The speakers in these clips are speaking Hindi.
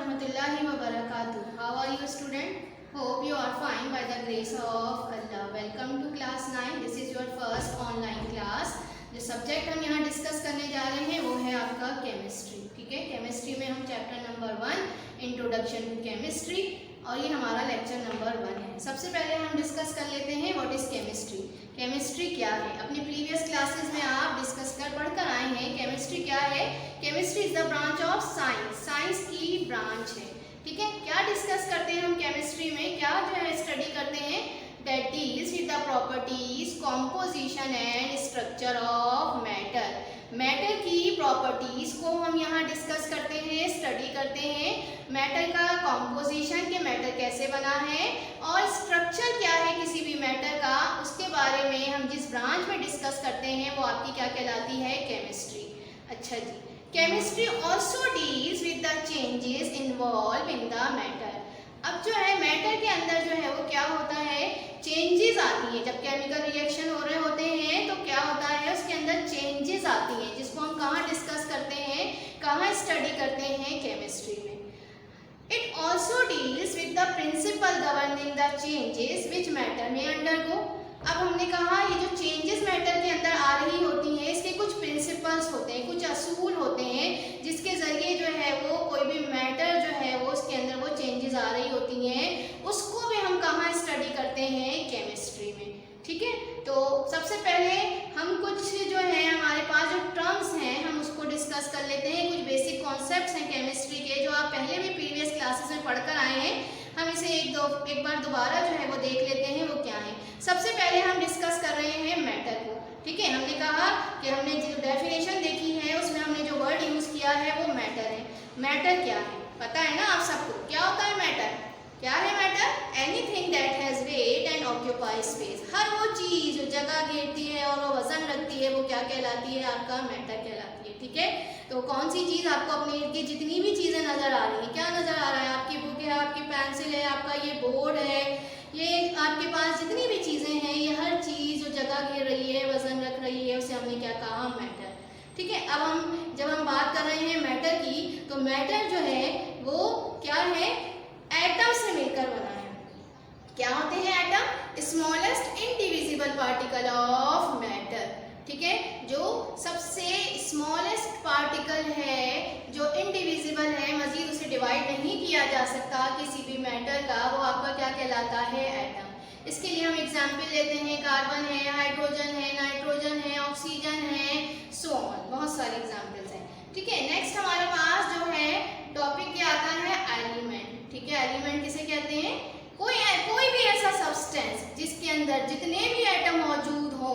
warahmatullahi wabarakatuh. How are you student? Hope you are fine by the grace of Allah. Welcome to class 9. This is your first online class. जो सब्जेक्ट हम यहाँ डिस्कस करने जा रहे हैं वो है आपका केमिस्ट्री. ठीक है, केमिस्ट्री में हम chapter number 1 introduction to chemistry और ये हमारा लेक्चर नंबर 1 है. सबसे पहले हम डिस्कस कर लेते हैं व्हाट इज केमिस्ट्री. केमिस्ट्री क्या है? अपनी प्रीवियस क्लासेस में आप डिस्कस कर पढ़कर आए हैं. केमिस्ट्री क्या है? Chemistry is the branch of science. Science की ब्रांच है. ठीक है, क्या डिस्कस करते हैं हम केमिस्ट्री में? क्या जो है स्टडी करते हैं? That is with the properties, composition and structure of matter. Matter की प्रॉपर्टीज को हम यहाँ डिस्कस करते हैं, स्टडी करते हैं. मैटर का कॉम्पोजिशन के मैटर कैसे बना है और स्ट्रक्चर क्या है किसी भी मैटर का, उसके बारे में हम जिस ब्रांच में डिस्कस करते हैं वो आपकी क्या कहलाती है? केमिस्ट्री. अच्छा जी, chemistry also deals with the changes involve in the matter. अब जो है मैटर के अंदर जो है वो क्या होता है? चेंजेस आती हैं. जब केमिकल रिएक्शन हो रहे होते हैं तो क्या होता है? उसके अंदर चेंजेस आती हैं जिसको हम कहाँ डिस्कस करते हैं, कहाँ स्टडी करते हैं? केमिस्ट्री में. It also deals with the principle governing the changes which matter में अंडरगो. अब हमने कहा ये जो चेंजेस मैटर के अंदर आ रही होती हैं इसके कुछ प्रिंसिपल्स होते हैं, कुछ असूल होते हैं जिसके जरिए जो है वो कोई भी मैटर जो है वो उसके अंदर वो चेंजेस आ रही होती हैं, उसको भी हम कहाँ स्टडी करते हैं? केमिस्ट्री में. ठीक है, तो सबसे पहले हम कुछ जो है हमारे पास जो टर्म्स हैं हम उसको डिस्कस कर लेते हैं. कुछ बेसिक कॉन्सेप्ट्स हैं केमिस्ट्री के जो आप पहले भी प्रीवियस क्लासेस में पढ़कर आए हैं. हम इसे एक बार दोबारा जो है वो देख लेते हैं वो क्या है. सबसे पहले हम डिस्कस कर रहे हैं मैटर को. ठीक है, हमने कहा कि हमने जो डेफिनेशन देखी है उसमें हमने जो वर्ड यूज किया है वो मैटर है. मैटर क्या है पता है ना आप सबको? क्या होता है मैटर? क्या है matter? Anything that has weight and occupy space. हर वो चीज जो जगह घेरती है और वो वजन रखती है वो क्या कहलाती है? आपका मैटर कहलाती है. ठीक है, तो कौन सी चीज आपको अपने इर्द गिर्द जितनी भी चीजें नजर आ रही है, क्या नजर आ रहा है? आपकी बुक है, आपकी पेंसिल है, आपका ये बोर्ड है, ये आपके पास जितनी भी चीजें हैं ये हर चीज जो जगह घेर रही है, वजन रख रही है, उसे हमने क्या कहा? मैटर. ठीक है, अब जब हम बात कर रहे हैं मैटर की तो मैटर जो है वो क्या है? एटम से मिलकर बना है. क्या होते हैं atom? Smallest indivisible particle of matter. ठीक है, जो सबसे स्मॉलेस्ट पार्टिकल है जो इंडिविजिबल है, मजीद उसे डिवाइड नहीं किया जा सकता किसी भी मैटर का, वो आपका क्या कहलाता है? एटम. इसके लिए हम एग्जाम्पल लेते हैं. कार्बन है, हाइड्रोजन है, नाइट्रोजन है, ऑक्सीजन है, सो ऑन. बहुत सारे एग्जाम्पल्स हैं. ठीक है, नेक्स्ट हमारे पास जो है टॉपिक क्या आता है? एलिमेंट. ठीक है, एलिमेंट किसे कहते हैं? कोई भी ऐसा सब्सटेंस जिसके अंदर जितने भी एटम मौजूद हो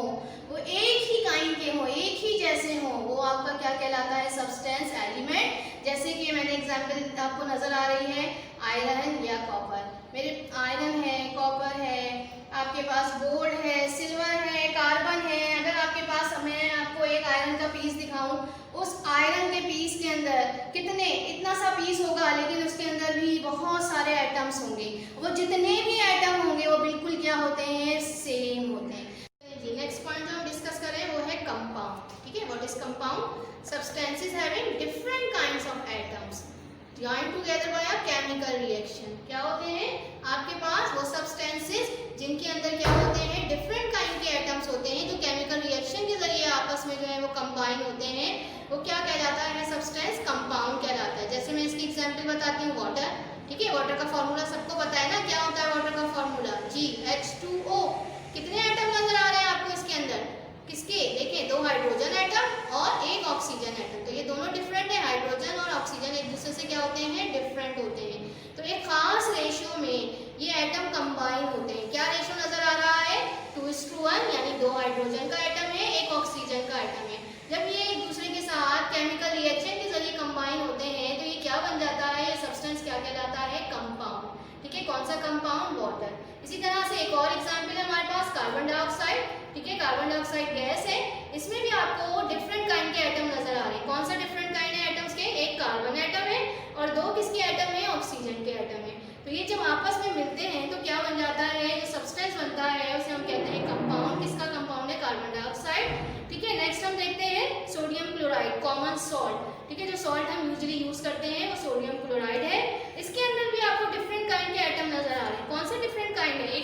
वो एक ही काइंड के हो, एक ही जैसे हो, वो आपका क्या कहलाता है? Substance, element. जैसे कि मैंने एग्जांपल आपको नजर आ रही है आयरन या कॉपर. मेरे आयरन है, कॉपर है, आपके पास गोल्ड है, सिल्वर है, कार्बन है. अगर आपके पास मैं आपको एक आयरन का पीस दिखाऊं, उस आयरन के पीस के अंदर कितने इतना सा पीस होगा लेकिन उसके अंदर भी बहुत सारे एटम्स होंगे. वो जितने भी एटम होंगे वो बिल्कुल क्या होते हैं? सेम होते हैं. नेक्स्ट पॉइंट जो हम डिस्कस करें वो है कंपाउंड. ठीक है, what is compound? Substances having different kinds of atoms join together by a chemical reaction. क्या होते हैं आपके पास? वो सब्सटेंसेस जिनके अंदर क्या होते हैं? डिफरेंट काइंड के एटम्स होते हैं जो केमिकल रिएक्शन के जरिए आपस में जो है वो कंबाइन होते हैं. वो क्या कहलाता है? सब्सटेंस कंपाउंड कहलाता है. जैसे मैं इसकी एग्जांपल बताती हूँ, वाटर. ठीक है, वाटर का फॉर्मूला सबको पता है ना? क्या होता है वाटर का फॉर्मूला? GH2O. कितने एटम नजर आ रहे हैं आपको इसके अंदर? किसके? देखिए, 2 हाइड्रोजन एटम और 1 ऑक्सीजन एटम. तो ये दोनों डिफरेंट है. हाइड्रोजन और ऑक्सीजन एक दूसरे से क्या होते हैं? डिफरेंट होते हैं. तो एक खास रेशियो में ये एटम कंबाइन होते हैं. क्या रेशियो नजर आ रहा है? 2:1, यानी 2 हाइड्रोजन का एटम है, 1 ऑक्सीजन का एटम है. जब ये एक दूसरे के साथ केमिकल रिएक्शन के जरिए कंबाइन होते हैं तो ये क्या बन जाता है? ये सब्सटेंस क्या कहलाता है? कंपाउंड. ठीक है, कौन सा कंपाउंड? वाटर. इसी तरह से एक और एग्जांपल है हमारे पास कार्बन डाइऑक्साइड. ठीक है, कार्बन डाइऑक्साइड गैस है. इसमें भी आपको डिफरेंट काइंड के एटम नजर आ रहे हैं. कौन सा डिफरेंट काइंड है एटम्स के? एक कार्बन एटम है और 2 किसके एटम है? ऑक्सीजन के एटम है. तो ये जब आपस में मिलते हैं तो क्या बन जाता है? जो सब्सटेंस बनता है उसे हम कहते हैं कंपाउंड. किसका कंपाउंड है? Carbon dioxide. ठीक है, नेक्स्ट हम देखते हैं सोडियम क्लोराइड, कॉमन सॉल्ट. ठीक है, जो सॉल्ट हम यूजुअली यूज करते हैं वो सोडियम क्लोराइड है.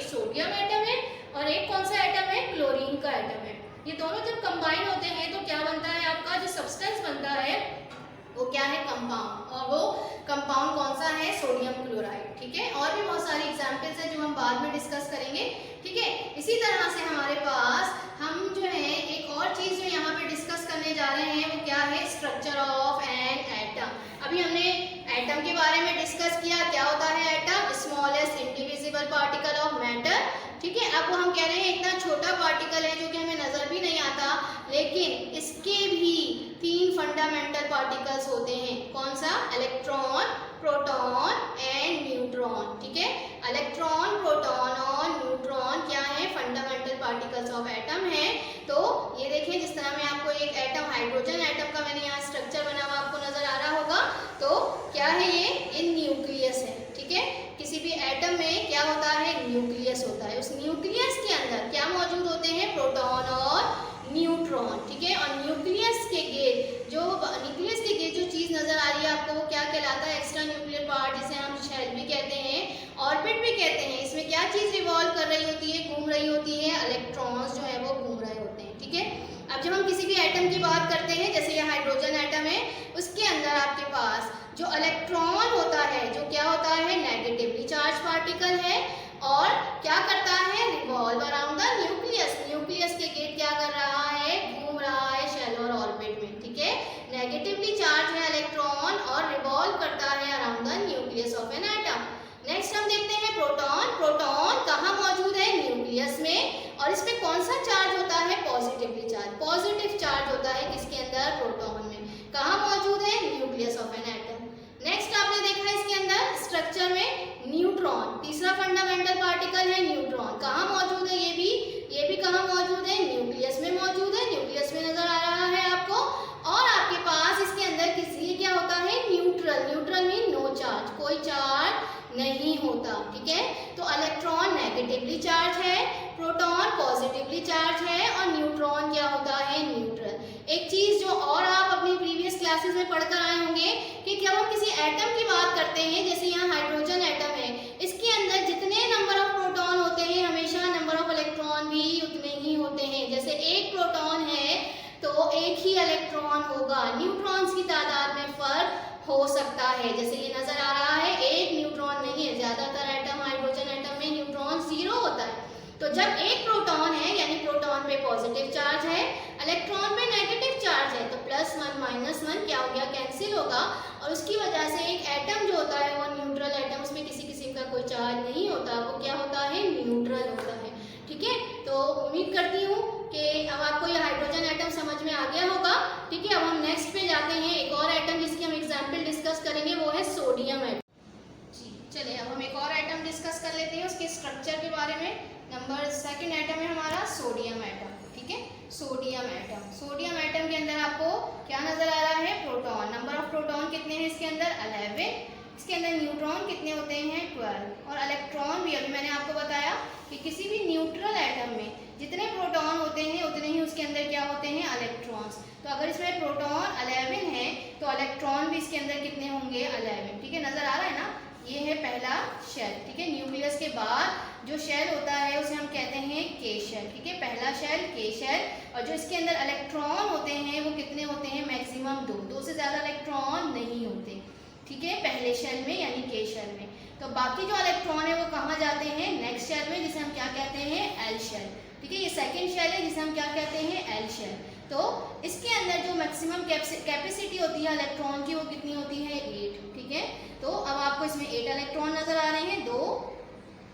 सोडियम एटम है और एक कौन सा एटम है, क्लोरीन का एटम है। ये दोनों जब कंबाइन होते हैं तो क्या बनता है, आपका जो सब्सटेंस बनता है वो क्या है, कंपाउंड। और वो कंपाउंड कौन सा है, सोडियम क्लोराइड। ठीक है, और भी बहुत सारी एग्जांपल्स हैं जो हम बाद में डिस्कस करेंगे। ठीक है, इसी तरह से हमारे पास हम जो है एक और चीज जो यहाँ पे डिस्कस करने जा रहे हैं वो क्या है, स्ट्रक्चर ऑफ एन एटम। अभी हमने एटम के बारे में डिस्कस किया, क्या होता है atom, smallest indivisible particle of matter. ठीक है, अब वो हम कह रहे हैं इतना छोटा पार्टिकल है जो कि हमें नजर भी नहीं आता, लेकिन इसके भी 3 फंडामेंटल पार्टिकल्स होते हैं। कौन सा, इलेक्ट्रॉन, प्रोटॉन एंड न्यूट्रॉन। ठीक है, इलेक्ट्रॉन, प्रोटॉन और न्यूट्रॉन क्या है, फंडामेंटल पार्टिकल्स ऑफ एटम है। तो ये देखिए, जिस तरह मैं आपको एक एटम, हाइड्रोजन एटम का मैंने यहाँ स्ट्रक्चर बना हुआ आपको नजर आ रहा होगा, तो क्या है ये न्यूक्लियस है। ठीक है, किसी भी एटम में क्या होता है, न्यूक्लियस होता है। उस न्यूक्लियस के अंदर क्या मौजूद होते हैं, प्रोटॉन और न्यूट्रॉन। ठीक है, और न्यूक्लियस के गेट जो चीज नजर आ रही है आपको वो क्या कहलाता है, एक्स्ट्रा न्यूक्लियर पार्ट, जिसे हम शेल भी कहते हैं, ऑर्बिट भी कहते हैं। इसमें क्या चीज रिवॉल्व कर रही होती है, घूम रही होती है, इलेक्ट्रॉन्स जो है वो घूम रहे होते हैं। ठीक है, अब जब हम किसी भी एटम की बात करते हैं, जैसे ये हाइड्रोजन एटम है, उसके अंदर आपके पास जो इलेक्ट्रॉन होता है, जो क्या होता है, नेगेटिवली चार्ज पार्टिकल है, और क्या करता है, revolve around the nucleus. Nucleus के गेट क्या कर रहा है, घूम रहा है शेल और ऑर्बिट में। ठीक है, नेगेटिवली चार्ज है इलेक्ट्रॉन और रिवॉल्व करता है around the nucleus of an atom. Next हम देखते हैं प्रोटॉन। प्रोटॉन कहाँ मौजूद है, न्यूक्लियस में, और इसमें कौन सा चार्ज होता है, पॉजिटिवली चार्ज। पॉजिटिव चार्ज होता है किसके अंदर, प्रोटॉन में। कहाँ मौजूद है, nucleus of an atom. Next आपने देखा इसके अंदर स्ट्रक्चर में न्यूट्रॉन, तीसरा फंडामेंटल पार्टिकल है न्यूट्रॉन। कहाँ मौजूद है, ये भी कहाँ मौजूद है, न्यूक्लियस में मौजूद है। न्यूक्लियस में नजर आ रहा है आपको, और आपके पास इसके अंदर किसी क्या होता है, neutral. Neutral mean no charge, कोई चार्ज नहीं होता। ठीक है, तो इलेक्ट्रॉन नेगेटिवली चार्ज है, प्रोटॉन पॉजिटिवली चार्ज है, और न्यूट्रॉन क्या होता है, न्यूट्रल। एक चीज जो और आप अपनी प्रीवियस क्लासेस में पढ़कर आए होंगे कि जब हम किसी एटम की बात करते हैं, जैसे यहाँ हाइड्रोजन एटम है, इसके अंदर जितने नंबर ऑफ प्रोटॉन होते हैं, हमेशा नंबर ऑफ इलेक्ट्रॉन भी उतने ही होते हैं। जैसे एक प्रोटॉन है तो एक ही इलेक्ट्रॉन होगा, न्यूट्रॉन्स की तादाद में फर्क हो सकता है। जैसे ये नजर आ रहा है, एक न्यूट्रॉन नहीं है। ज्यादातर एटम, हाइड्रोजन एटम में न्यूट्रॉन 0 होता है। तो जब एक प्रोटॉन है, यानी प्रोटॉन पे पॉजिटिव चार्ज है, इलेक्ट्रॉन पे नेगेटिव चार्ज है, तो +1 -1 क्या हो गया, कैंसिल होगा, और उसकी वजह से एक एटम जो होता है वो न्यूट्रल एटम, उसमें किसी किस्म का कोई चार्ज नहीं होता, वो क्या होता है, न्यूट्रल होता है। ठीक है, तो उम्मीद करती हूँ कि अब आपको ये हाइड्रोजन एटम समझ में आ गया होगा। ठीक है, अब हम नेक्स्ट पे जाते हैं। एक और एटम जिसकी हम एग्जाम्पल डिस्कस करेंगे वो है सोडियम एटम। जी चलिए, अब हम एक और एटम डिस्कस कर लेते हैं उसके स्ट्रक्चर के बारे में। नंबर 2 एटम है हमारा सोडियम एटम। ठीक है, सोडियम एटम। सोडियम एटम के अंदर आपको क्या नजर आ रहा है, प्रोटॉन। नंबर ऑफ प्रोटॉन कितने हैं इसके अंदर, 11। इसके अंदर न्यूट्रॉन कितने होते हैं, 12। और इलेक्ट्रॉन भी अभी मैंने आपको बताया कि किसी भी न्यूट्रल एटम में जितने प्रोटॉन होते हैं उतने ही उसके अंदर क्या होते हैं, इलेक्ट्रॉन्स। तो अगर इसमें प्रोटॉन 11 है तो इलेक्ट्रॉन भी इसके अंदर कितने होंगे, 11। ठीक है, नजर आ रहा है ना, ये है पहला शेल। ठीक है, न्यूक्लियस के बाद जो शेल होता है उसे हम कहते हैं के शेल। ठीक है, पहला शेल के शेल, और जो इसके अंदर इलेक्ट्रॉन होते हैं वो कितने होते हैं, मैक्सिमम 2 से ज्यादा इलेक्ट्रॉन नहीं होते। ठीक है, पहले शेल में यानी के शेल में। तो बाकी जो इलेक्ट्रॉन है वो कहाँ जाते हैं, नेक्स्ट शेल में, जिसे हम क्या कहते हैं, एल शेल। ठीक है, ये सेकंड शेल है जिसे हम क्या कहते हैं, एल शेल। तो इसके अंदर जो मैक्सिमम कैपेसिटी होती है इलेक्ट्रॉन की वो कितनी होती है, 8। ठीक है, तो अब आपको इसमें 8 इलेक्ट्रॉन नजर आ रहे हैं, 2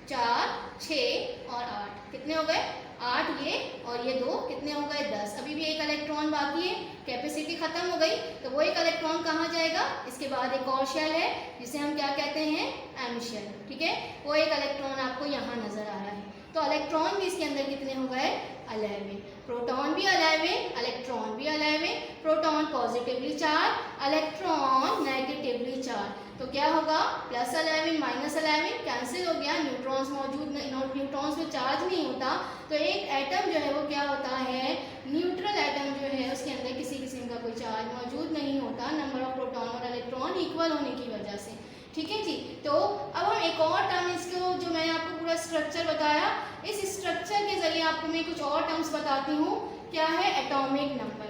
4 6 और 8। कितने हो गए, 8 ये, और ये 2 कितने हो गए, 10। अभी भी एक इलेक्ट्रॉन बाकी है, कैपेसिटी खत्म हो गई, तो वो एक इलेक्ट्रॉन कहाँ जाएगा, इसके बाद एक और शेल है जिसे हम क्या कहते हैं, एम शेल। ठीक है, वो एक इलेक्ट्रॉन आपको यहाँ नजर आ रहा है। तो इलेक्ट्रॉन भी इसके अंदर कितने हो गए, 11। प्रोटॉन भी 11, इलेक्ट्रॉन भी 11। Proton positively charge, electron negatively charge. तो क्या होगा, +11 -11 कैंसिल हो गया, न्यूट्रॉन्स मौजूद नहीं, न्यूट्रॉन्स में चार्ज नहीं होता। तो एक एटम जो है वो क्या होता है, न्यूट्रल एटम जो है उसके अंदर किसी किस्म का कोई चार्ज मौजूद नहीं होता, नंबर ऑफ प्रोटॉन और इलेक्ट्रॉन इक्वल होने की वजह से। ठीक है जी। तो अब हम एक और टर्म इसको, जो मैंने आपको पूरा स्ट्रक्चर बताया, इस स्ट्रक्चर के जरिए आपको मैं कुछ और टर्म्स बताती हूँ। क्या है एटॉमिक नंबर।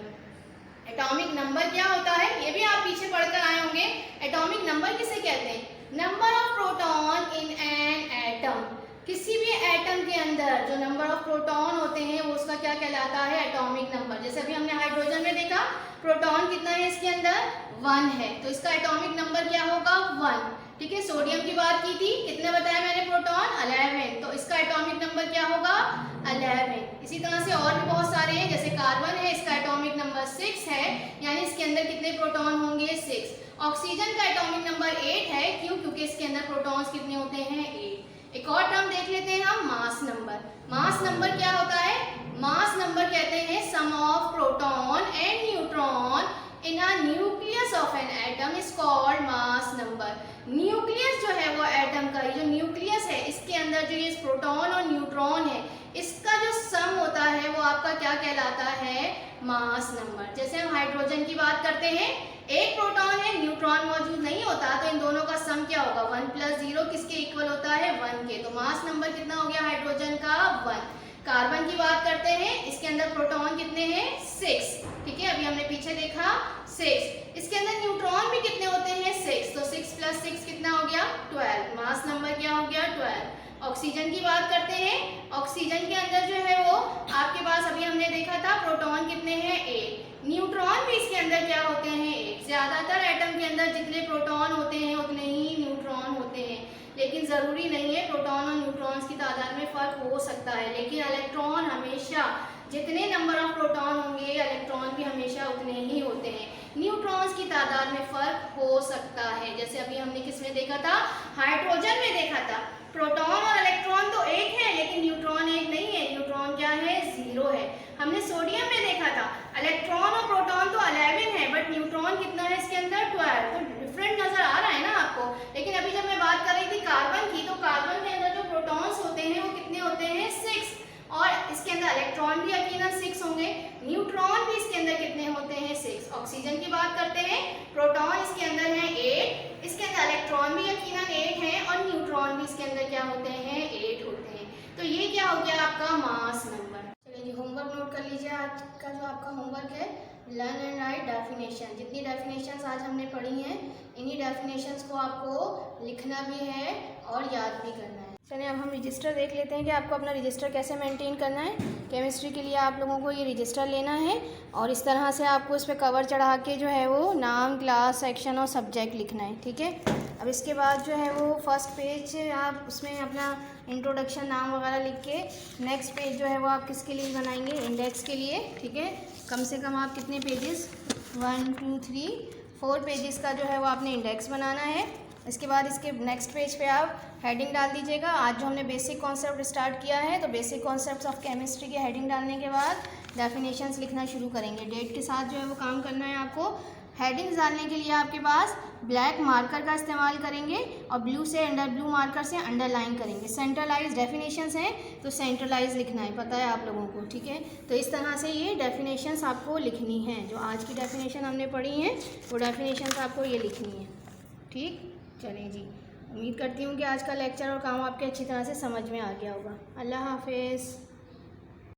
एटॉमिक नंबर क्या होता है ये भी आप पीछे पढ़कर आए होंगे। एटॉमिक नंबर किसे कहते हैं? Number of proton in an atom. किसी भी एटम के अंदर जो नंबर ऑफ प्रोटॉन होते हैं वो उसका क्या कहलाता है? Atomic number. जैसे अभी हमने हाइड्रोजन में देखा प्रोटॉन कितना है इसके अंदर? 1 है, तो इसका एटॉमिक नंबर क्या होगा? 1। ठीक है, सोडियम की बात की थी, कितने बताया मैंने? प्रोटॉन 11, तो इसका एटॉमिक नंबर क्या होगा? 11। इसी तरह से और भी बहुत सारे हैं, जैसे कार्बन है, इसका एटॉमिक नंबर 6 है, यानी इसके अंदर कितने प्रोटॉन होंगे? 6। ऑक्सीजन का एटॉमिक नंबर 8 है, क्यों? क्योंकि इसके अंदर प्रोटॉन्स कितने होते हैं? 8। एक और टर्म देख लेते हैं हम, मास नंबर। मास नंबर क्या होता है? मास नंबर कहते हैं sum of proton and neutron in a nucleus of an atom is called mass number. Nucleus जो है वो एटम का, जो न्यूक्लियस है इसके अंदर जो ये प्रोटॉन और न्यूट्रॉन है इसका जो सम होता है वो आपका क्या कहलाता है? Mass number. जैसे हम हाइड्रोजन की बात करते हैं, एक प्रोटॉन है, न्यूट्रॉन मौजूद नहीं होता, तो इन दोनों का सम क्या होगा? 1 + 0 किसके इक्वल होता है? 1 के। तो मास नंबर कितना हो गया हाइड्रोजन का? 1। कार्बन की बात करते हैं, इसके अंदर प्रोटॉन कितने हैं? 6। ठीक है, अभी हमने पीछे देखा 6। इसके अंदर न्यूट्रॉन भी कितने होते हैं? 6। तो 6 + 6 कितना हो गया? 12। मास नंबर क्या हो गया? 12। ऑक्सीजन की बात करते हैं, ऑक्सीजन के अंदर जो है वो आपके पास अभी हमने देखा था प्रोटॉन कितने हैं? 8। न्यूट्रॉन भी इसके अंदर क्या होते हैं? 8। ज्यादातर एटम के अंदर जितने प्रोटॉन होते हैं उतने ही न्यूट्रॉन होते हैं, लेकिन जरूरी नहीं है। प्रोटॉन और न्यूट्रॉन्स की तादाद में फर्क हो सकता है, लेकिन इलेक्ट्रॉन हमेशा, जितने नंबर ऑफ प्रोटॉन होंगे इलेक्ट्रॉन भी हमेशा उतने ही होते हैं। न्यूट्रॉन्स की तादाद में फर्क हो सकता है। जैसे अभी हमने किसमें देखा था? हाइड्रोजन में देखा था, प्रोटॉन और इलेक्ट्रॉन तो एक है लेकिन न्यूट्रॉन एक नहीं है, न्यूट्रॉन क्या है? 0 है। हमने सोडियम में देखा था इलेक्ट्रॉन और प्रोटॉन तो 11 है, बट न्यूट्रॉन कितना है इसके अंदर? 12। तो डिफरेंट नजर आ रहा है ना आपको। लेकिन अभी जब मैं बात कर रही थी कार्बन की, तो कार्बन के अंदर जो प्रोटॉन्स होते हैं वो कितने होते हैं? 6। और इसके अंदर इलेक्ट्रॉन भी यकीनन 6 होंगे, न्यूट्रॉन भी इसके अंदर कितने होते हैं? 6। ऑक्सीजन की बात करते हैं, प्रोटॉन इसके अंदर है 8, इसके अंदर इलेक्ट्रॉन भी यकीनन 8 है, और न्यूट्रॉन भी इसके अंदर क्या होते हैं? 8 होते हैं। तो ये क्या हो गया आपका? Mass number. चलिए होमवर्क नोट कर लीजिए। आज का जो आपका होमवर्क है, लर्न एंड राइट डेफिनेशन। जितनी डेफिनेशंस आज हमने पढ़ी हैं, इन्हीं डेफिनेशंस को आपको लिखना भी है और याद भी करना है। चलिए अब हम रजिस्टर देख लेते हैं कि आपको अपना रजिस्टर कैसे मेंटेन करना है। केमिस्ट्री के लिए आप लोगों को ये रजिस्टर लेना है और इस तरह से आपको इस पर कवर चढ़ा के जो है वो नाम, क्लास, सेक्शन और सब्जेक्ट लिखना है। ठीक है, अब इसके बाद जो है वो फर्स्ट पेज आप उसमें अपना इंट्रोडक्शन, नाम वगैरह लिख के, नेक्स्ट पेज जो है वो आप किसके लिए बनाएंगे? इंडेक्स के लिए। ठीक है, कम से कम आप कितने पेजेस? 1 2 3 4 पेजेस का जो है वो आपने इंडेक्स बनाना है। इसके बाद इसके नेक्स्ट पेज पे आप हेडिंग डाल दीजिएगा। आज जो हमने बेसिक कॉन्सेप्ट स्टार्ट किया है, तो बेसिक कॉन्सेप्ट्स ऑफ केमिस्ट्री की हेडिंग डालने के बाद डेफिनेशंस लिखना शुरू करेंगे। डेट के साथ जो है वो काम करना है आपको। हेडिंग्स डालने के लिए आपके पास ब्लैक मार्कर का इस्तेमाल करेंगे और ब्लू से ब्लू मार्कर से अंडरलाइन करेंगे। सेंट्रलाइज डेफिनेशंस हैं तो सेंट्रलाइज लिखना है, पता है आप लोगों को। ठीक है, तो इस तरह से ये डेफिनेशंस आपको लिखनी है। जो आज की डेफिनेशन हमने पढ़ी हैं वो डेफिनेशंस आपको ये लिखनी है। ठीक, चलिए जी, उम्मीद करती हूँ कि आज का लेक्चर और काम आपके अच्छी तरह से समझ में आ गया होगा। अल्लाह हाफिज़।